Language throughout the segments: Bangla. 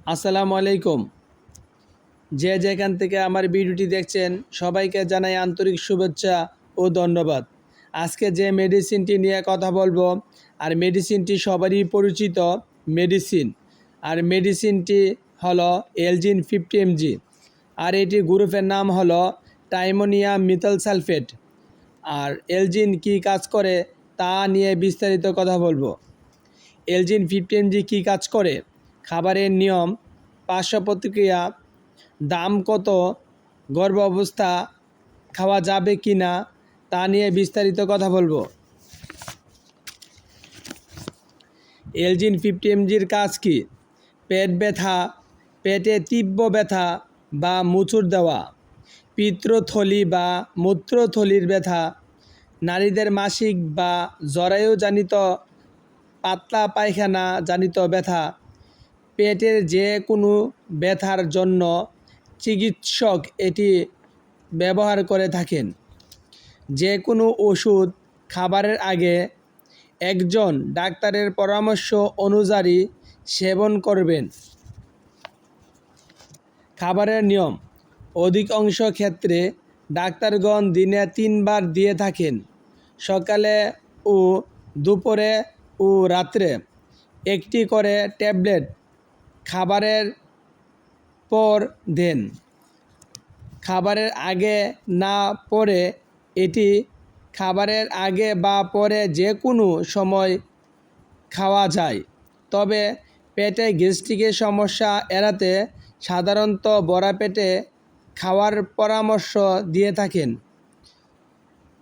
আসসালামু আলাইকুম। যে যেখান থেকে আমার ভিডিওটি দেখছেন সবাইকে জানাই আন্তরিক শুভেচ্ছা ও ধন্যবাদ। আজকে যে মেডিসিনটি নিয়ে কথা বলবো, আর মেডিসিনটি সবারই পরিচিত মেডিসিন, আর মেডিসিনটি হলো এলজিন 50 mg, আর এটি গ্রুপের নাম হলো টাইমোনিয়াম মিথাইল সালফেট। আর এলজিন কি কাজ করে তা নিয়ে বিস্তারিত কথা বলবো। এলজিন 50 mg কী কাজ করে, খাবারের নিয়ম, পার্শ্ব প্রতিক্রিয়া, দাম কত, গর্ভ অবস্থা খাওয়া যাবে কি না তা নিয়ে বিস্তারিত কথা বলবো। এলজিন 50 mgর কাজ কি? পেট ব্যথা, পেটে তীব্র ব্যথা বা মুচুর দেওয়া, পিত্তথলি বা মূত্রথলির ব্যথা, নারীদের মাসিক বা জরায়ুজনিত পাতলা পায়খানা জনিত ব্যথা, পেটের যে কোনো ব্যথার জন্য চিকিৎসক এটি ব্যবহার করে থাকেন। যে কোনো ওষুধ খাবারের আগে একজন ডাক্তারের পরামর্শ অনুযায়ী সেবন করবেন। খাবারের নিয়ম, অধিকাংশ ক্ষেত্রে ডাক্তারগণ দিনে 3 বার দিয়ে থাকেন। সকালে ও দুপুরে ও রাত্রে একটি করে ট্যাবলেট খাবারের পর দেন। খাবারের আগে না পরে এটি খাবারের আগে বা পরে যে কোনো সময় খাওয়া যায়, তবে পেটে গ্যাস্ট্রিকের সমস্যা এড়াতে সাধারণত ভরা পেটে খাওয়ার পরামর্শ দিয়ে থাকেন।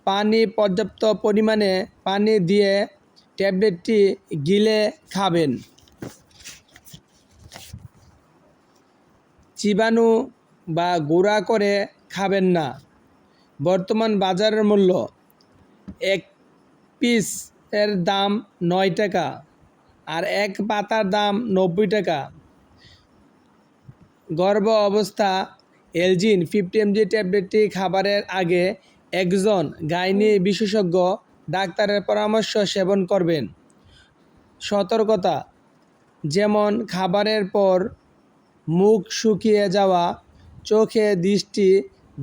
পানি, পর্যাপ্ত পরিমাণে পানি দিয়ে ট্যাবলেটটি গিলে খাবেন। চিবানো বা গুঁড়া করে খাবেন না। বর্তমান বাজারের মূল্য, এক পিসের দাম 9 টাকা, আর এক পাতার দাম 90 টাকা। গর্ভ অবস্থা, এলজিন 50 mg ট্যাবলেটটি খাবারের আগে একজন গাইনি বিশেষজ্ঞ ডাক্তারের পরামর্শ সেবন করবেন। সতর্কতা, যেমন খাবারের পর মুখ শুকিয়ে যাওয়া, চোখে দৃষ্টি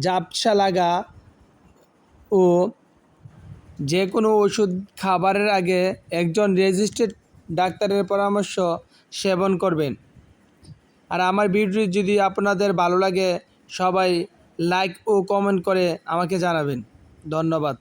ঝাপসা লাগা ও যে কোনো ওষুধ খাবারের আগে একজন রেজিস্টার্ড ডাক্তারের পরামর্শ সেবন করবেন। আর আমার ভিডিও যদি আপনাদের ভালো লাগে সবাই লাইক ও কমেন্ট করে আমাকে জানাবেন। ধন্যবাদ।